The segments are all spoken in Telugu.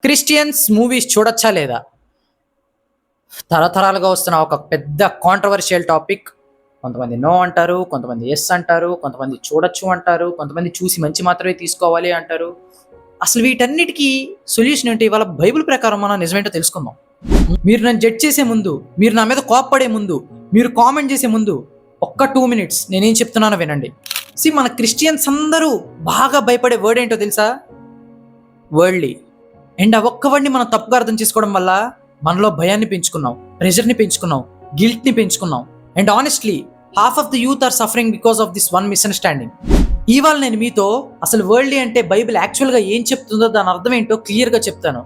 క్రిస్టియన్స్ మూవీస్ చూడొచ్చా లేదా? తరతరాలుగా వస్తున్న ఒక పెద్ద కాంట్రవర్షియల్ టాపిక్. కొంతమంది నో అంటారు, కొంతమంది ఎస్ అంటారు, కొంతమంది చూడొచ్చు అంటారు, కొంతమంది చూసి మంచి మాత్రమే తీసుకోవాలి అంటారు. అసలు వీటన్నిటికీ సొల్యూషన్ ఏంటి? ఇవాళ బైబిల్ ప్రకారం మనం నిజమేంటో తెలుసుకుందాం. మీరు నన్ను జడ్జ్ చేసే ముందు, మీరు నా మీద కోప్పడే ముందు, మీరు కామెంట్ చేసే ముందు ఒక్క 2 minutes నేనేం చెప్తున్నానో వినండి. మన క్రిస్టియన్స్ అందరూ బాగా భయపడే వర్డ్ ఏంటో తెలుసా? వరల్డ్లీ. అండ్ ఆ ఒక్క వర్డ్ని మనం తప్పుగా అర్థం చేసుకోవడం వల్ల మనలో భయాన్ని పెంచుకున్నాం, ప్రెషర్ని పెంచుకున్నాం, గిల్ట్ని పెంచుకున్నాం. And honestly half of the youth are suffering because of this one misunderstanding. ఇవాళ నేను మీతో అసలు వరల్డ్లీ అంటే బైబిల్ యాక్చువల్గా ఏం చెప్తుందో దాని అర్థం ఏంటో క్లియర్గా చెప్తాను.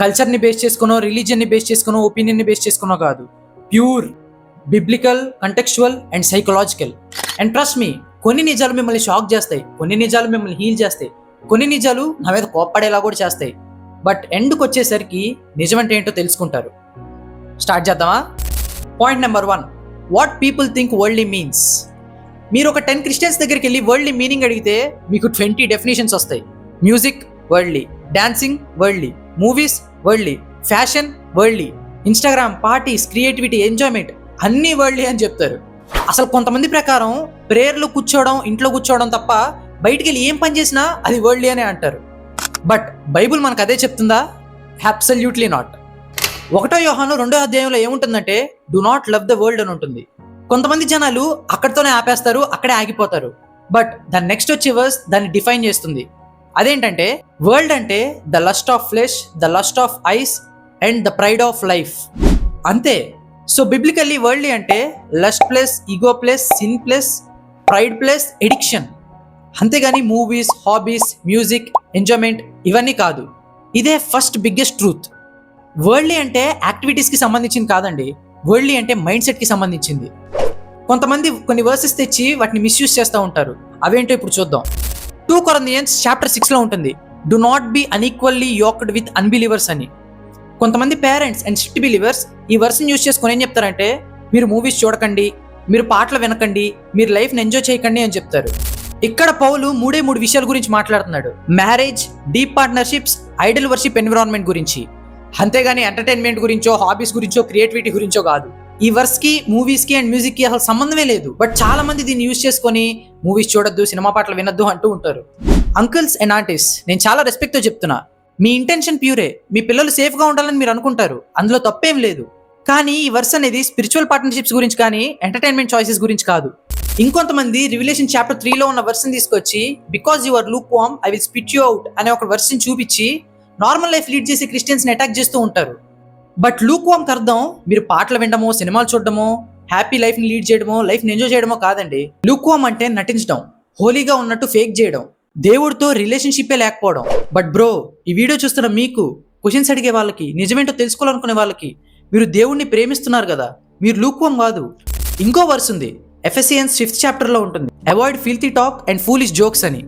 కల్చర్ని బేస్ చేసుకునో, రిలీజియన్ని బేస్ చేసుకునో, ఒపీనియన్ని బేస్ చేసుకునో కాదు. Pure biblical, contextual and psychological. And trust me, కొన్ని నిజాలు మిమ్మల్ని షాక్ చేస్తాయి, కొన్ని నిజాలు మిమ్మల్ని హీల్ చేస్తాయి, కొన్ని నిజాలు నా మీద కోప్పడేలా కూడా చేస్తాయి. బట్ ఎండ్కి వచ్చేసరికి నిజమంటే ఏంటో తెలుసుకుంటారు. స్టార్ట్ చేద్దామా? Point number 1, what people think worldly means. మీరు ఒక 10 క్రిస్టియన్స్ దగ్గరికి వెళ్ళి వరల్డ్లీ మీనింగ్ అడిగితే మీకు 20 డెఫినేషన్స్ వస్తాయి. Music worldly, dancing worldly, movies worldly, fashion worldly, Instagram, parties, creativity, enjoyment అన్నీ వరల్డ్లీ అని చెప్తారు. అసలు కొంతమంది ప్రకారం ప్రేయర్లో కూర్చోవడం, ఇంట్లో కూర్చోవడం తప్ప బయటికి వెళ్ళి ఏం పని చేసినా అది వరల్డ్లీ అనే అంటారు. బట్ బైబుల్ మనకు అదే చెప్తుందా? Absolutely not. 1 యోహాను 2వ అధ్యాయంలో ఏముంటుందంటే do not love the world అని ఉంటుంది. కొంతమంది జనాలు అక్కడితోనే ఆపేస్తారు, అక్కడే ఆగిపోతారు. బట్ దాని నెక్స్ట్ వచ్చే వర్స్ దాన్ని డిఫైన్ చేస్తుంది. అదేంటంటే వరల్డ్ అంటే the lust of flesh, the lust of ice and the pride of life, అంతే. సో బిబ్లికల్లీ వరల్డ్లీ అంటే lust plus ego plus sin plus pride plus addiction, అంతేగాని మూవీస్, హాబీస్, మ్యూజిక్, ఎంజాయ్మెంట్ ఇవన్నీ కాదు. ఇదే ఫస్ట్ బిగ్గెస్ట్ ట్రూత్. వరల్డ్లీ అంటే యాక్టివిటీస్కి సంబంధించింది కాదండి, వరల్డ్లీ అంటే మైండ్ సెట్కి సంబంధించింది. కొంతమంది కొన్ని వర్సెస్ తెచ్చి వాటిని మిస్యూజ్ చేస్తూ ఉంటారు. అవేంటో ఇప్పుడు చూద్దాం. 2 Corinthians chapter 6లో ఉంటుంది, do not be unequally yoked with unbelievers అని. కొంతమంది పేరెంట్స్ అండ్ స్ట్రిక్ట్ బిలీవర్స్ ఈ వర్స్ని యూజ్ చేసుకొని ఏం చెప్తారంటే మీరు మూవీస్ చూడకండి, మీరు పాటలు వినకండి, మీరు లైఫ్ని ఎంజాయ్ చేయకండి అని చెప్తారు. ఇక్కడ పౌలు 3 విషయాల గురించి మాట్లాడుతున్నాడు. Marriage, deep partnerships, Idol worship environment గురించి, అంతేగాని ఎంటర్టైన్మెంట్ గురించో, హాబీస్ గురించో, క్రియేటివిటీ గురించో కాదు. ఈ వర్స్ కి, మూవీస్ కి అండ్ మ్యూజిక్ కి అసలు సంబంధమే లేదు. బట్ చాలా మంది దీన్ని యూజ్ చేసుకొని మూవీస్ చూడొద్దు, సినిమా పాటలు వినొద్దు అంటూ ఉంటారు. అంకుల్స్ అండ్ ఆంటీస్, నేను చాలా రెస్పెక్ట్ తో చెప్తున్నా, మీ ఇంటెన్షన్ ప్యూరే, మీ పిల్లలు సేఫ్ గా ఉండాలని మీరు అనుకుంటారు, అందులో తప్పేం లేదు. కానీ ఈ వర్స్ అనేది స్పిరిచువల్ పార్ట్నర్షిప్స్ గురించి కానీ ఎంటర్టైన్మెంట్ చాయిసెస్ గురించి కాదు. ఇంకొంతమంది రివిలేషన్ చాప్టర్ 3లో ఉన్న వర్స్ని తీసుకొచ్చి because your Luke warm I will spit you out అనే ఒక వర్స్ని చూపించి నార్మల్ లైఫ్ లీడ్ చేసే క్రిస్టియన్స్ని అటాక్ చేస్తూ ఉంటారు. బట్ లూక్ వామ్కి అర్థం మీరు పాటలు వినడమో, సినిమాలు చూడడమో, హ్యాపీ లైఫ్ని లీడ్ చేయడమో, లైఫ్ని ఎంజాయ్ చేయడమో కాదండి. లూక్ వామ్ అంటే నటించడం, హోలీగా ఉన్నట్టు ఫేక్ చేయడం, దేవుడితో రిలేషన్షిప్పే లేకపోవడం. బట్ బ్రో, ఈ వీడియో చూస్తున్న మీకు, క్వశ్చన్స్ అడిగే వాళ్ళకి, నిజమేంటో తెలుసుకోవాలనుకునే వాళ్ళకి, మీరు దేవుడిని ప్రేమిస్తున్నారు కదా, మీరు లూక్ వామ్ కాదు. ఇంకో వర్స్ ఉంది, ఎఫెసియన్స్ 5th chapterలో ఉంటుంది, avoid filthy talk and foolish jokes అని.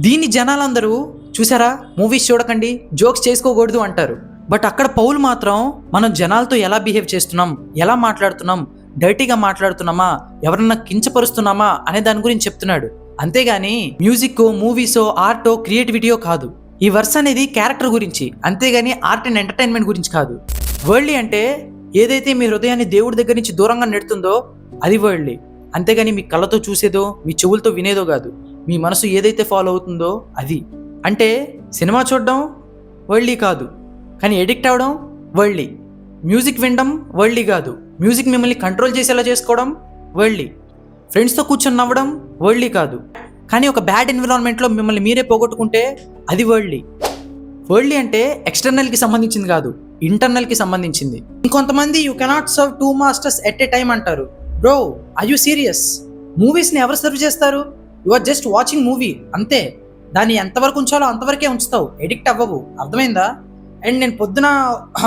దీన్ని జనాలందరూ చూసారా, మూవీస్ చూడకండి, జోక్స్ చేసుకోకూడదు అంటారు. బట్ అక్కడ పౌలు మాత్రం మనం జనాలతో ఎలా బిహేవ్ చేస్తున్నాం, ఎలా మాట్లాడుతున్నాం, డర్టీగా మాట్లాడుతున్నామా, ఎవరన్నా కించపరుస్తున్నామా అనే దాని గురించి చెప్తున్నాడు. అంతేగాని మ్యూజిక్, మూవీసో, ఆర్టో, క్రియేటివిటీయో కాదు. ఈ వర్స్ అనేది క్యారెక్టర్ గురించి, అంతేగాని ఆర్ట్ అండ్ ఎంటర్టైన్మెంట్ గురించి కాదు. వరల్డ్లీ అంటే ఏదైతే మీ హృదయాన్ని దేవుడి దగ్గర నుంచి దూరంగా నెడుతుందో అది వరల్డ్లీ, అంతేగాని మీ కళ్ళతో చూసేదో, మీ చెవులతో వినేదో కాదు. మీ మనసు ఏదైతే ఫాలో అవుతుందో అది. అంటే సినిమా చూడడం వరల్డ్లీ కాదు, కానీ ఎడిక్ట్ అవ్వడం వరల్డ్లీ. మ్యూజిక్ వినడం వరల్డ్లీ కాదు, మ్యూజిక్ మిమ్మల్ని కంట్రోల్ చేసేలా చేసుకోవడం వరల్డ్లీ. ఫ్రెండ్స్తో కూర్చొని నవ్వడం వరల్డ్లీ కాదు, కానీ ఒక బ్యాడ్ ఎన్విరాన్మెంట్లో మిమ్మల్ని మీరే పోగొట్టుకుంటే అది వరల్డ్లీ. వరల్డ్లీ అంటే ఎక్స్టర్నల్కి సంబంధించింది కాదు, ఇంటర్నల్కి సంబంధించింది. ఇంకొంతమంది you cannot serve 2 masters at a time అంటారు. Bro, are you serious? మూవీస్ని ఎవరు సర్వ్ చేస్తారు? You are just watching movie, అంతే. దాన్ని ఎంతవరకు ఉంచాలో అంతవరకే ఉంచుతావు, ఎడిక్ట్ అవ్వవు. అర్థమైందా? అండ్ నేను పొద్దున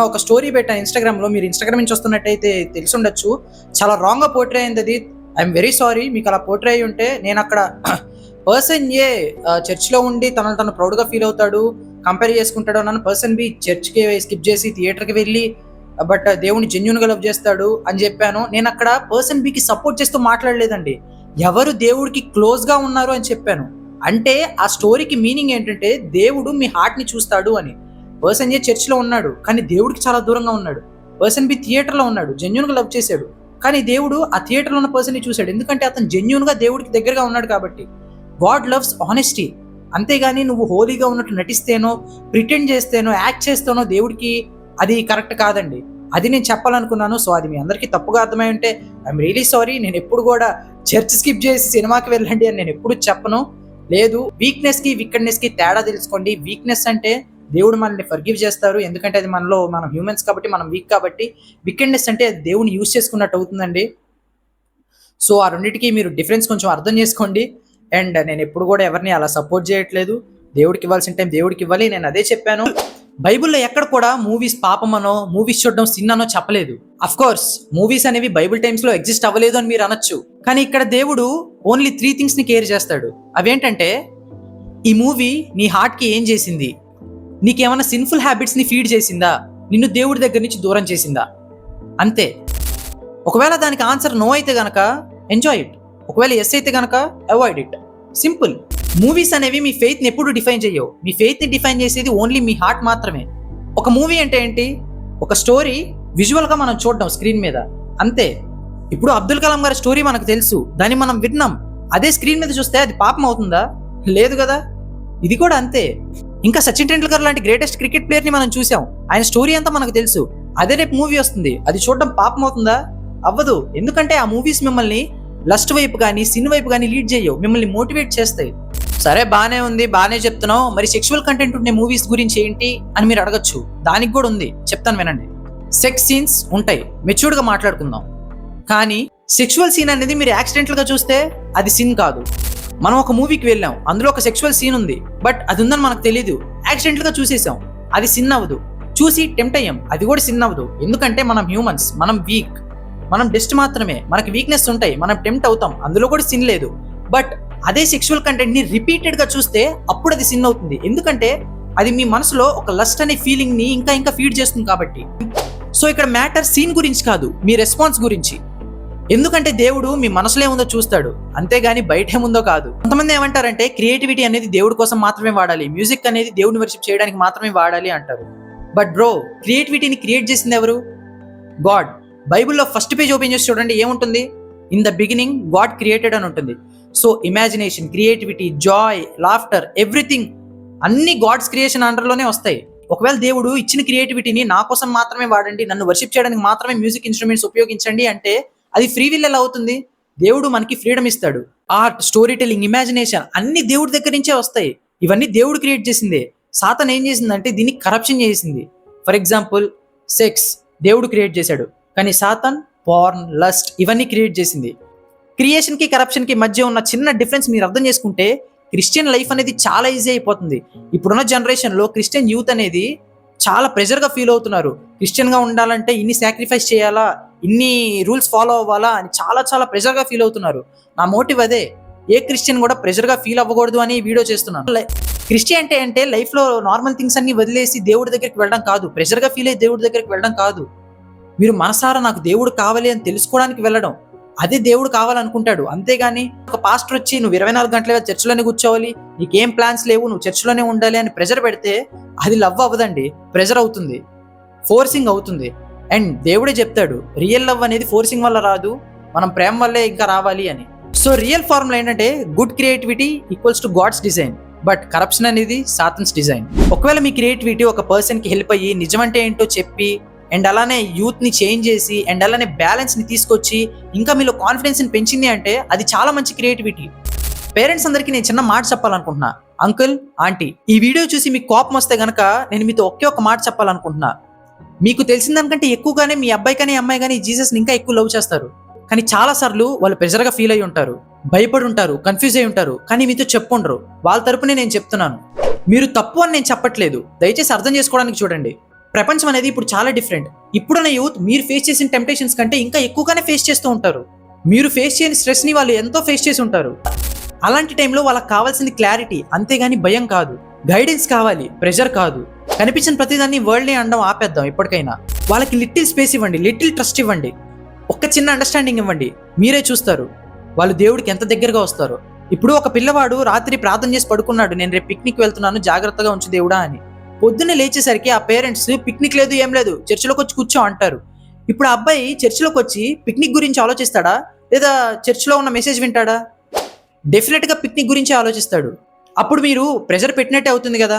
ఒక స్టోరీ పెట్టాను ఇన్స్టాగ్రామ్లో, మీరు ఇన్స్టాగ్రామ్ నుంచి వస్తున్నట్టయితే తెలిసి ఉండొచ్చు. చాలా రాంగ్గా పోర్ట్రే అయింది అది. ఐఎమ్ వెరీ సారీ, మీకు అలా పోర్ట్రే అయ్యి ఉంటే. నేను అక్కడ పర్సన్ ఏ చర్చ్లో ఉండి తను ప్రౌడ్గా ఫీల్ అవుతాడు, కంపేర్ చేసుకుంటాడు అన్నాను. పర్సన్ బి చర్చ్కి స్కిప్ చేసి థియేటర్కి వెళ్ళి బట్ దేవుని జెన్యూన్గా లవ్ చేస్తాడు అని చెప్పాను. నేను అక్కడ పర్సన్ బికి సపోర్ట్ చేస్తూ మాట్లాడలేదండి, ఎవరు దేవుడికి క్లోజ్గా ఉన్నారు అని చెప్పాను. అంటే ఆ స్టోరీకి మీనింగ్ ఏంటంటే దేవుడు మీ హార్ట్ని చూస్తాడు అని. పర్సన్ ఏ చర్చ్లో ఉన్నాడు కానీ దేవుడికి చాలా దూరంగా ఉన్నాడు. పర్సన్ బి థియేటర్లో ఉన్నాడు, జెన్యున్గా లవ్ చేశాడు, కానీ దేవుడు ఆ థియేటర్లో ఉన్న పర్సన్ని చూశాడు. ఎందుకంటే అతను జెన్యున్గా దేవుడికి దగ్గరగా ఉన్నాడు కాబట్టి. God loves honesty. అంతేగాని నువ్వు హోలీగా ఉన్నట్టు నటిస్తేనో, ప్రిటెండ్ చేస్తేనో, యాక్ట్ చేస్తేనో దేవుడికి అది కరెక్ట్ కాదండి. అది నేను చెప్పాలనుకున్నాను. సో అది మీ అందరికీ తప్పుగా అర్థమై ఉంటే ఐఎమ్ రియలీ సారీ. నేను ఎప్పుడు కూడా చర్చ్ స్కిప్ చేసి సినిమాకి వెళ్ళండి అని నేను ఎప్పుడు చెప్పను. లేదు, వీక్నెస్ కి వికెడ్నెస్ కి తేడా తెలుసుకోండి. వీక్నెస్ అంటే దేవుడు మనల్ని ఫర్గివ్ చేస్తారు, ఎందుకంటే అది మనం హ్యూమన్స్ కాబట్టి, మనం వీక్ కాబట్టి. వికెడ్నెస్ అంటే దేవుని యూజ్ చేసుకున్నట్టు అవుతుందండి. సో ఆ రెండింటికి మీరు డిఫరెన్స్ కొంచెం అర్థం చేసుకోండి. అండ్ నేను ఎప్పుడు కూడా ఎవరిని అలా సపోర్ట్ చేయట్లేదు. దేవుడికి ఇవ్వాల్సిన టైం దేవుడికి ఇవ్వాలి, నేను అదే చెప్పాను. బైబిల్లో ఎక్కడ కూడా మూవీస్ పాపమనో, మూవీస్ చూడడం సిన్ అనో చెప్పలేదు. అఫ్ కోర్స్ మూవీస్ అనేవి బైబిల్ టైమ్స్ లో ఎగ్జిస్ట్ అవ్వలేదు అని మీరు అనొచ్చు, కానీ ఇక్కడ దేవుడు ఓన్లీ 3 things ని కేర్ చేస్తాడు. అవేంటంటే, ఈ మూవీ నీ హార్ట్ కి ఏం చేసింది, నీకేమైనా సిన్ఫుల్ హ్యాబిట్స్ ని ఫీడ్ చేసిందా, నిన్ను దేవుడి దగ్గర నుంచి దూరం చేసిందా, అంతే. ఒకవేళ దానికి ఆన్సర్ నో అయితే గనక ఎంజాయ్ ఇట్, ఒకవేళ ఎస్ అయితే గనక అవాయిడ్ ఇట్. సింపుల్. మూవీస్ అనేవి మీ ఫెయిత్ ని ఎప్పుడు డిఫైన్ చేయవు. మీ ఫెయిత్ ని డిఫైన్ చేసేది ఓన్లీ మీ హార్ట్ మాత్రమే. ఒక మూవీ అంటే ఏంటి? ఒక స్టోరీ విజువల్ గా మనం చూడడం స్క్రీన్ మీద, అంతే. ఇప్పుడు అబ్దుల్ కలాం గారి స్టోరీ మనకు తెలుసు, దాన్ని మనం విన్నాం. అదే స్క్రీన్ మీద చూస్తే అది పాపం అవుతుందా? లేదు కదా. ఇది కూడా అంతే. ఇంకా సచిన్ టెండూల్కర్ లాంటి గ్రేటెస్ట్ క్రికెట్ ప్లేయర్ ని మనం చూసాం, ఆయన స్టోరీ అంతా మనకు తెలుసు. అదే రేపు మూవీ వస్తుంది, అది చూడడం పాపం అవుతుందా? అవ్వదు. ఎందుకంటే ఆ మూవీస్ మిమ్మల్ని లస్ట్ వైపు కానీ, సిన్ వైపు కానీ లీడ్ చేయవు, మిమ్మల్ని మోటివేట్ చేస్తాయి. సరే, బానే ఉంది, బానే చెప్తున్నావు, మరి సెక్షువల్ కంటెంట్ ఉండే మూవీస్ గురించి ఏంటి అని మీరు అడగచ్చు. దానికి కూడా ఉంది, చెప్తాను వినండి. సెక్స్ సీన్స్ ఉంటాయి, మెచ్యూర్డ్ గా మాట్లాడుకుందాం. కానీ సెక్షువల్ సీన్ అనేది మీరు యాక్సిడెంటల్ గా చూస్తే అది సిన్ కాదు. మనం ఒక మూవీకి వెళ్ళాం, అందులో ఒక సెక్షువల్ సీన్ ఉంది, బట్ అది ఉందని మనకు తెలియదు, యాక్సిడెంటల్ గా చూసేసాం, అది సిన్ అవ్వదు. చూసి టెంప్ట్ అయ్యాం, అది కూడా సిన్ అవ్వదు. ఎందుకంటే మనం హ్యూమన్స్, మనం వీక్, మనం డస్ట్ మాత్రమే, మనకి వీక్నెస్ ఉంటాయి, మనం టెంప్ట్ అవుతాం, అందులో కూడా సిన్ లేదు. బట్ అదే సెక్షువల్ కంటెంట్ ని రిపీటెడ్ గా చూస్తే అప్పుడు అది సిన్ అవుతుంది. ఎందుకంటే అది మీ మనసులో ఒక లస్ట్ అనే ఫీలింగ్ ని ఇంకా ఇంకా ఫీడ్ చేస్తుంది కాబట్టి. సో ఇక్కడ మ్యాటర్ సీన్ గురించి కాదు, మీ రెస్పాన్స్ గురించి. ఎందుకంటే దేవుడు మీ మనసులో ఏముందో చూస్తాడు, అంతేగాని బయట ఏముందో కాదు. కొంతమంది ఏమంటారంటే క్రియేటివిటీ అనేది దేవుడి కోసం మాత్రమే వాడాలి, మ్యూజిక్ అనేది దేవుడిని వర్షిప్ చేయడానికి మాత్రమే వాడాలి అంటారు. బట్ బ్రో, క్రియేటివిటీని క్రియేట్ చేసింది ఎవరు? గాడ్. బైబిల్లో ఫస్ట్ పేజ్ ఓపెన్ చేసి చూడండి, ఏముంటుంది? In the beginning God created అని ఉంటుంది. So imagination, creativity, Joy, laughter, everything అన్ని గాడ్స్ క్రియేషన్ అండర్లోనే వస్తాయి. ఒకవేళ దేవుడు ఇచ్చిన క్రియేటివిటీని నా కోసం మాత్రమే వాడండి, నన్ను వర్షిప్ చేయడానికి మాత్రమే మ్యూజిక్ ఇన్స్ట్రుమెంట్స్ ఉపయోగించండి అంటే అది ఫ్రీ విల్ ఎలా అవుతుంది? దేవుడు మనకి ఫ్రీడమ్ ఇస్తాడు. ఆర్ట్, స్టోరీ టెల్లింగ్, ఇమాజినేషన్ అన్ని దేవుడి దగ్గర నుంచే వస్తాయి. ఇవన్నీ దేవుడు క్రియేట్ చేసిందే. సాతాన్ ఏం చేసిందంటే దీన్ని కరప్షన్ చేసింది. ఫర్ ఎగ్జాంపుల్, సెక్స్ దేవుడు క్రియేట్ చేశాడు, కానీ సాతాన్ పార్న్, లస్ట్ ఇవన్నీ క్రియేట్ చేసింది. క్రియేషన్ కి కరప్షన్ కి మధ్య ఉన్న చిన్న డిఫరెన్స్ మీరు అర్థం చేసుకుంటే క్రిస్టియన్ లైఫ్ అనేది చాలా ఈజీ అయిపోతుంది. ఇప్పుడున్న జనరేషన్ లో క్రిస్టియన్ యూత్ అనేది చాలా ప్రెషర్ గా ఫీల్ అవుతున్నారు. క్రిస్టియన్ గా ఉండాలంటే ఇన్ని సాక్రిఫైస్ చేయాలా, ఇన్ని రూల్స్ ఫాలో అవ్వాలా అని చాలా చాలా ప్రెషర్ గా ఫీల్ అవుతున్నారు. నా మోటివ్ అదే, ఏ క్రిస్టియన్ కూడా ప్రెషర్ గా ఫీల్ అవ్వకూడదు అని వీడియో చేస్తున్నాను. క్రిస్టియన్ అంటే లైఫ్ లో నార్మల్ థింగ్స్ అన్ని వదిలేసి దేవుడి దగ్గరికి వెళ్ళడం కాదు, ప్రెషర్ గా ఫీల్ అయ్యి దేవుడి దగ్గరికి వెళ్ళడం కాదు. మీరు మనసారా నాకు దేవుడు కావాలి అని తెలుసుకోవడానికి వెళ్ళడం, అదే దేవుడు కావాలనుకుంటాడు. అంతేగాని ఒక పాస్టర్ వచ్చి నువ్వు 24 గంటలుగా చర్చిలోనే కూర్చోవాలి, నీకేం ప్లాన్స్ లేవు, నువ్వు చర్చిలోనే ఉండాలి అని ప్రెషర్ పెడితే అది లవ్ అవ్వదండి, ప్రెషర్ అవుతుంది, ఫోర్సింగ్ అవుతుంది. అండ్ దేవుడే చెప్తాడు రియల్ లవ్ అనేది ఫోర్సింగ్ వల్ల రాదు, మనం ప్రేమ వల్లే ఇంకా రావాలి అని. సో రియల్ ఫార్ములా ఏంటంటే good creativity equals to God's design, but corruption అనేది సాతాన్స్ డిజైన్. ఒకవేళ మీ క్రియేటివిటీ ఒక పర్సన్ కి హెల్ప్ అయ్యి నిజమంటే ఏంటో చెప్పి అండ్ అలానే యూత్ ని చేంజ్ చేసి అండ్ అలానే బ్యాలెన్స్ ని తీసుకొచ్చి ఇంకా మీలో కాన్ఫిడెన్స్ ని పెంచింది అంటే అది చాలా మంచి క్రియేటివిటీ. పేరెంట్స్ అందరికీ నేను చిన్న మాట చెప్పాలనుకుంటున్నా. అంకుల్, ఆంటీ, ఈ వీడియో చూసి మీకు కోపం వస్తే గనక నేను మీతో ఒకే ఒక మాట చెప్పాలనుకుంటున్నా. మీకు తెలిసిన దానికంటే ఎక్కువగానే మీ అబ్బాయి కానీ అమ్మాయి కానీ జీసస్ని ఇంకా ఎక్కువ లవ్ చేస్తారు. కానీ చాలా సార్లు వాళ్ళు ప్రెజర్గా ఫీల్ అయి ఉంటారు, భయపడి ఉంటారు, కన్ఫ్యూజ్ అయి ఉంటారు, కానీ మీతో చెప్పుండరు. వాళ్ళ తరపునే నేను చెప్తున్నాను, మీరు తప్పు అని నేను చెప్పట్లేదు, దయచేసి అర్థం చేసుకోవడానికి చూడండి. ప్రపంచం అనేది ఇప్పుడు చాలా డిఫరెంట్. ఇప్పుడున్న యూత్ మీరు ఫేస్ చేసిన టెంప్టేషన్స్ కంటే ఇంకా ఎక్కువగానే ఫేస్ చేస్తూ ఉంటారు. మీరు ఫేస్ చేయని స్ట్రెస్ ని వాళ్ళు ఎంతో ఫేస్ చేసి ఉంటారు. అలాంటి టైంలో వాళ్ళకి కావాల్సింది క్లారిటీ, అంతేగాని భయం కాదు. గైడెన్స్ కావాలి, ప్రెషర్ కాదు. కనిపించిన ప్రతిదాన్ని వరల్డ్ ని అనడం ఆపేద్దాం. ఇప్పటికైనా వాళ్ళకి లిటిల్ స్పేస్ ఇవ్వండి, లిటిల్ ట్రస్ట్ ఇవ్వండి, ఒక్క చిన్న అండర్స్టాండింగ్ ఇవ్వండి. మీరే చూస్తారు వాళ్ళు దేవుడికి ఎంత దగ్గరగా వస్తారు. ఇప్పుడు ఒక పిల్లవాడు రాత్రి ప్రార్థన చేసి పడుకున్నాడు, నేను రేపు పిక్నిక్ వెళ్తున్నాను, జాగ్రత్తగా ఉంచు దేవుడా అని. పొద్దున్నే లేచేసరికి ఆ పేరెంట్స్ పిక్నిక్ లేదు ఏం లేదు చర్చిలోకి వచ్చి కూర్చో అంటారు. ఇప్పుడు ఆ అబ్బాయి చర్చిలోకి వచ్చి పిక్నిక్ గురించి ఆలోచిస్తాడా, లేదా చర్చిలో ఉన్న మెసేజ్ వింటాడా? డెఫినెట్గా పిక్నిక్ గురించి ఆలోచిస్తాడు. అప్పుడు మీరు ప్రెషర్ పెట్టినట్టే అవుతుంది కదా.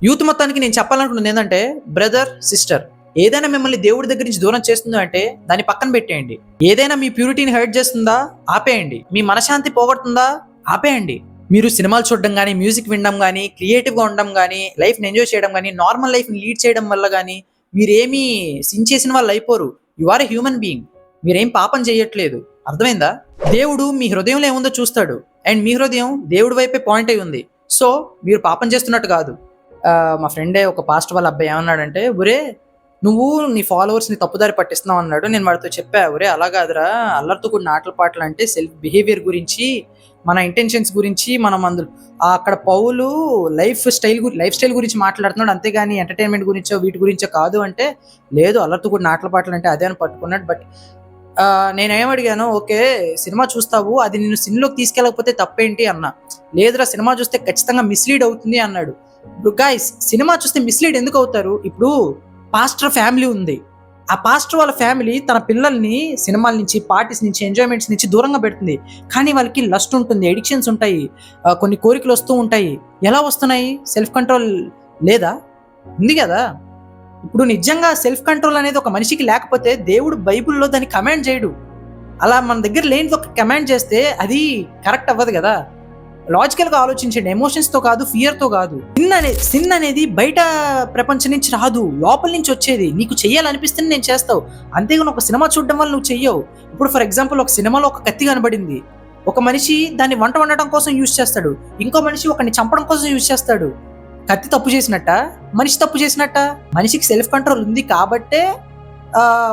యూత్ మొత్తానికి నేను చెప్పాలనుకున్నది ఏంటంటే, బ్రదర్ సిస్టర్, ఏదైనా మిమ్మల్ని దేవుడి దగ్గర నుంచి దూరం చేస్తుందో అంటే దాన్ని పక్కన పెట్టేయండి. ఏదైనా మీ ప్యూరిటీని హర్ట్ చేస్తుందా ఆపేయండి. మీ మనశాంతి పోగొడుతుందా ఆపేయండి. మీరు సినిమాలు చూడడం కానీ, మ్యూజిక్ వినడం కానీ, క్రియేటివ్గా ఉండడం కానీ, లైఫ్ని ఎంజాయ్ చేయడం కానీ, నార్మల్ లైఫ్ని లీడ్ చేయడం వల్ల కానీ మీరేమీ సిన్ చేసిన వాళ్ళు అయిపోరు. You are a human being. మీరేం పాపం చేయట్లేదు. అర్థమైందా? దేవుడు మీ హృదయంలో ఏముందో చూస్తాడు, అండ్ మీ హృదయం దేవుడి వైపే పాయింట్ అయి ఉంది. సో మీరు పాపం చేస్తున్నట్టు కాదు. మా ఫ్రెండే ఒక పాస్టర్ వాళ్ళ అబ్బాయి ఏమన్నాడంటే, ఒరే నువ్వు నీ ఫాలోవర్స్ని తప్పుదారి పట్టిస్తున్నావు అన్నాడు. నేను వాడితో చెప్పా, ఒరే అలా కాదురా, అల్లరితో కూడిన ఆటల పాటలు అంటే సెల్ఫ్ బిహేవియర్ గురించి, మన ఇంటెన్షన్స్ గురించి, మనం అందులో అక్కడ పౌలు లైఫ్ స్టైల్ గురించి మాట్లాడుతున్నాడు, అంతేగాని ఎంటర్టైన్మెంట్ గురించో వీటి గురించో కాదు అంటే, లేదు అల్లరితో కూడిన ఆటల పాటలు అంటే అదే అని పట్టుకున్నాడు. బట్ నేనేమడిగాను, ఓకే సినిమా చూస్తావు, అది నిన్ను సినిమాలోకి తీసుకెళ్ళకపోతే తప్పేంటి అన్నా. లేదురా సినిమా చూస్తే ఖచ్చితంగా మిస్లీడ్ అవుతుంది అన్నాడు. ఇప్పుడు గాయ్స్, సినిమా చూస్తే మిస్లీడ్ ఎందుకు అవుతారు? ఇప్పుడు పాస్టర్ ఫ్యామిలీ ఉంది. ఆ పాస్టర్ వాళ్ళ ఫ్యామిలీ తన పిల్లల్ని సినిమాల నుంచి, పార్టీస్ నుంచి, ఎంజాయ్మెంట్స్ నుంచి దూరంగా పెడుతుంది. కానీ వాళ్ళకి లస్ట్ ఉంటుంది, ఎడిక్షన్స్ ఉంటాయి, కొన్ని కోరికలు వస్తూ ఉంటాయి. ఎలా వస్తున్నాయి? సెల్ఫ్ కంట్రోల్ లేదా? ఉంది కదా. ఇప్పుడు నిజంగా సెల్ఫ్ కంట్రోల్ అనేది ఒక మనిషికి లేకపోతే దేవుడు బైబిల్లో దాన్ని కమాండ్ చేయడు. అలా మన దగ్గర లేనిది ఒక కమాండ్ చేస్తే అది కరెక్ట్ అవ్వదు కదా. లాజికల్గా ఆలోచించండి, ఎమోషన్స్తో కాదు, ఫియర్తో కాదు. సిన్ అనేది బయట ప్రపంచం నుంచి రాదు, లోపల నుంచి వచ్చేది. నీకు చెయ్యాలనిపిస్తుంది నేను చేస్తావు, అంతేగాని ఒక సినిమా చూడడం వల్ల నువ్వు చెయ్యవు. ఇప్పుడు ఫర్ ఎగ్జాంపుల్ ఒక సినిమాలో ఒక కత్తి కనబడింది, ఒక మనిషి దాన్ని వంట వండటం కోసం యూజ్ చేస్తాడు, ఇంకో మనిషి ఒకరిని చంపడం కోసం యూజ్ చేస్తాడు. కత్తి తప్పు చేసినట్ట, మనిషి తప్పు చేసినట్ట? మనిషికి సెల్ఫ్ కంట్రోల్ ఉంది కాబట్టే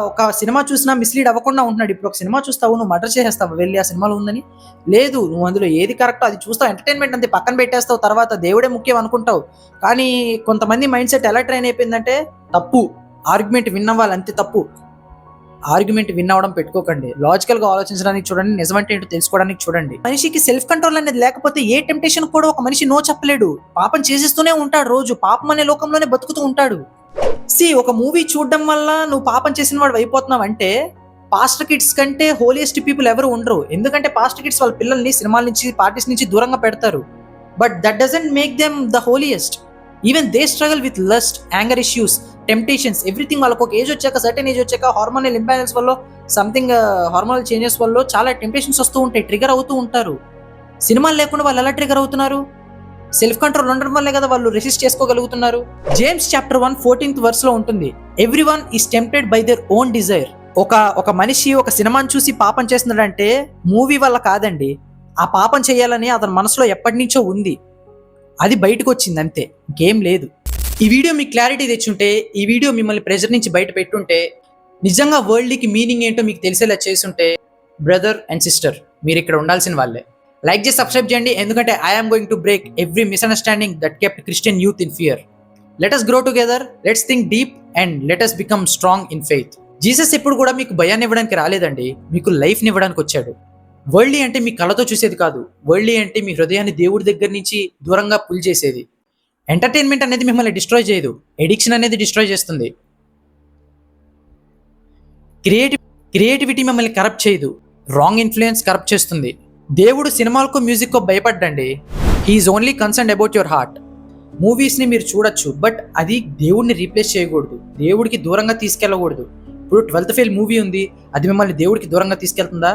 ఒక సినిమా చూసినా మిస్లీడ్ అవ్వకుండా ఉంటున్నాడు. ఇప్పుడు ఒక సినిమా చూస్తావు, నువ్వు మర్డర్ చేసేస్తావు వెళ్ళి ఆ సినిమాలో ఉందని? లేదు, నువ్వు అందులో ఏది కరెక్టో అది చూస్తావు, ఎంటర్టైన్మెంట్ అంతే పక్కన పెట్టేస్తావు, తర్వాత దేవుడే ముఖ్యం అనుకుంటావు. కానీ కొంతమంది మైండ్ సెట్ ఎలా ట్రైన్ అయిపోయిందంటే, తప్పు ఆర్గ్యుమెంట్ విన్నవ్వాలి అంతే. తప్పు ఆర్గ్యుమెంట్ విన్ అవ్వడం పెట్టుకోకండి, లాజికల్గా ఆలోచించడానికి చూడండి, నిజమంటే ఏంటో తెలుసుకోవడానికి చూడండి. మనిషికి సెల్ఫ్ కంట్రోల్ అనేది లేకపోతే ఏ టెంప్టేషన్ కూడా ఒక మనిషి నో చెప్పలేడు. పాపం చేసేస్తూనే ఉంటాడు, రోజు పాపం అనే లోకంలోనే బతుకుతూ ఉంటాడు. ఒక మూవీ చూడడం వల్ల నువ్వు పాపం చేసిన వాడు అయిపోతున్నావు అంటే, పాస్టర్ కిడ్స్ కంటే హోలియెస్ట్ పీపుల్ ఎవరు ఉండరు. ఎందుకంటే పాస్టర్ కిడ్స్ వాళ్ళ పిల్లల్ని సినిమాల నుంచి, పార్టీస్ నుంచి దూరంగా పెడతారు. But that doesn't make them the holiest. Even they struggle with lust, anger issues, temptations, everything. వాళ్ళకి ఒక ఏజ్ వచ్చాక, సర్టెన్ ఏజ్ వచ్చాక, హార్మోనల్ ఇంబ్యాలెన్స్ వల్ల, సంథింగ్ హార్మోనల్ చేంజెస్ వల్ల చాలా టెంప్టేషన్స్ వస్తూ ఉంటాయి, ట్రిగర్ అవుతూ ఉంటారు. సినిమాలు లేకుండా వాళ్ళు ఎలా ట్రిగర్ అవుతున్నారు? సెల్ఫ్ కంట్రోల్ ఉండడం వల్లే కదా వాళ్ళు రెసిస్ట్ చేసుకోగలుగుతున్నారు. జేమ్స్ చాప్టర్ 1 14th verse లో ఉంటుంది, everyone is tempted by their own desire. ఒక మనిషి ఒక సినిమాని చూసి పాపం చేస్తున్నాడంటే మూవీ వల్ల కాదండి. ఆ పాపం చేయాలని అతని మనసులో ఎప్పటి నుంచో ఉంది, అది బయటకు వచ్చింది అంతే, ఇంకేం లేదు. ఈ వీడియో మీకు క్లారిటీ తెచ్చుంటే, ఈ వీడియో మిమ్మల్ని ప్రెజర్ నుంచి బయట పెట్టుంటే, నిజంగా వరల్డ్కి మీనింగ్ ఏంటో మీకు తెలిసేలా చేసుంటే, బ్రదర్ అండ్ సిస్టర్ మీరు ఇక్కడ ఉండాల్సిన వాళ్ళే. లైక్ చేసి సబ్స్క్రైబ్ చేయండి, ఎందుకంటే I'm going to break every misunderstanding that kept Christian youth in fear. Let us grow together, let's think deep and let us become strong in faith. Jesus ఎప్పుడు కూడా మీకు భయాన్ని ఇవ్వడానికి రాలేదండి, మీకు లైఫ్ని ఇవ్వడానికి వచ్చాడు. వరల్డ్లీ అంటే మీ కళ్ళతో చూసేది కాదు, వరల్డ్లీ అంటే మీ హృదయాన్ని దేవుడి దగ్గర నుంచి దూరంగా పుల్ చేసేది. ఎంటర్టైన్మెంట్ అనేది మిమ్మల్ని డిస్ట్రాయ్ చేయదు, ఎడిక్షన్ అనేది డిస్ట్రాయ్ చేస్తుంది. క్రియేటివిటీ మిమ్మల్ని కరప్ట్ చేయదు, రాంగ్ ఇన్ఫ్లుయెన్స్ కరప్ట్ చేస్తుంది. దేవుడు సినిమాలకు, మ్యూజిక్కో భయపడ్డండి. He is only concerned about your heart. మూవీస్ని మీరు చూడొచ్చు, బట్ అది దేవుడిని రీప్లేస్ చేయకూడదు, దేవుడికి దూరంగా తీసుకెళ్ళకూడదు. ఇప్పుడు 12th ఫెయిల్ మూవీ ఉంది, అది మిమ్మల్ని దేవుడికి దూరంగా తీసుకెళ్తుందా?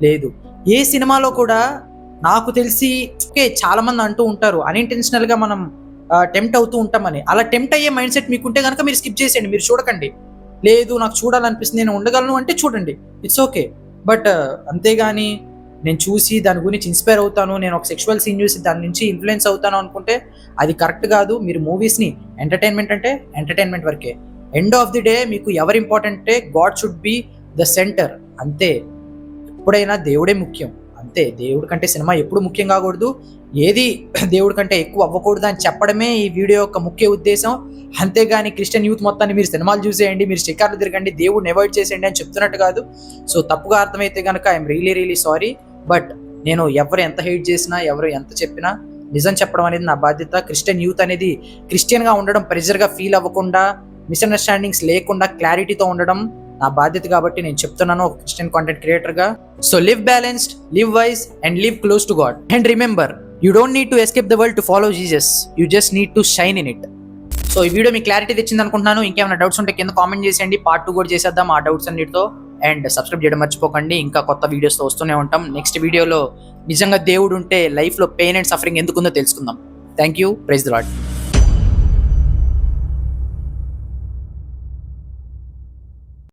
లేదు. ఏ సినిమాలో కూడా నాకు తెలిసి, ఓకే చాలా మంది అంటూ ఉంటారు అన్ఇంటెన్షనల్గా మనం టెంప్ట్ అవుతూ ఉంటామని. అలా టెంప్ట్ అయ్యే మైండ్ సెట్ మీకుంటే కనుక మీరు స్కిప్ చేసేయండి, మీరు చూడకండి. లేదు నాకు చూడాలనిపిస్తుంది, నేను ఉండగలను అంటే చూడండి, ఇట్స్ ఓకే. బట్ అంతేగాని నేను చూసి దాని గురించి ఇన్స్పైర్ అవుతాను, నేను ఒక సెక్షువల్ సీన్ చూసి దాని నుంచి ఇన్ఫ్లుయెన్స్ అవుతాను అనుకుంటే అది కరెక్ట్ కాదు. మీరు మూవీస్ని ఎంటర్టైన్మెంట్ అంటే ఎంటర్టైన్మెంట్ వరకే. ఎండ్ ఆఫ్ ది డే మీకు ఎవరు ఇంపార్టెంటే, God should be the centre అంతే. ఎప్పుడైనా దేవుడే ముఖ్యం అంతే. దేవుడి కంటే సినిమా ఎప్పుడు ముఖ్యం కాకూడదు, ఏది దేవుడి కంటే ఎక్కువ అవ్వకూడదు అని చెప్పడమే ఈ వీడియో యొక్క ముఖ్య ఉద్దేశం. అంతేగాని క్రిస్టియన్ యూత్ మొత్తాన్ని మీరు సినిమాలు చూసేయండి, మీరు షికార్లు తిరగండి, దేవుడిని అవాయిడ్ చేసేయండి అని చెప్తున్నట్టు కాదు. సో తప్పుగా అర్థమైతే కనుక ఐఎమ్ రియలీ సారీ. బట్ నేను ఎవరు ఎంత హెయిట్ చేసినా, ఎవరు ఎంత చెప్పినా నిజం చెప్పడం అనేది నా బాధ్యత. క్రిస్టియన్ యూత్ అనేది క్రిస్టియన్గా ఉండడం, ప్రెజర్గా ఫీల్ అవ్వకుండా, మిస్అండర్స్టాండింగ్స్ లేకుండా క్లారిటీతో ఉండడం నా బాధ్యత. కాబట్టి నేను చెప్తున్నాను ఒక క్రిస్టియన్ కాంటెంట్ క్రియేటర్గా. So live balanced, live wise and live close to God. And remember, you don't need to escape the world to follow Jesus, you just need to shine in it. So ఈ వీడియో మీకు క్లారిటీ తెచ్చింది అనుకుంటున్నాను. ఇంకేమైనా డౌట్స్ ఉంటే కింద కామెంట్ చేసేయండి. పార్ట్ 2 కూడా చేసేద్దాం ఆ డౌట్స్ అన్నిటితో. అండ్ సబ్స్క్రైబ్ చేయడం మర్చిపోకండి. ఇంకా కొత్త వీడియోస్తో వస్తూనే ఉంటాం. నెక్స్ట్ వీడియోలో నిజంగా దేవుడు ఉంటే లైఫ్లో పెయిన్ అండ్ సఫరింగ్ ఎందుకుందో తెలుసుకుందాం. Thank you. Praise the lord.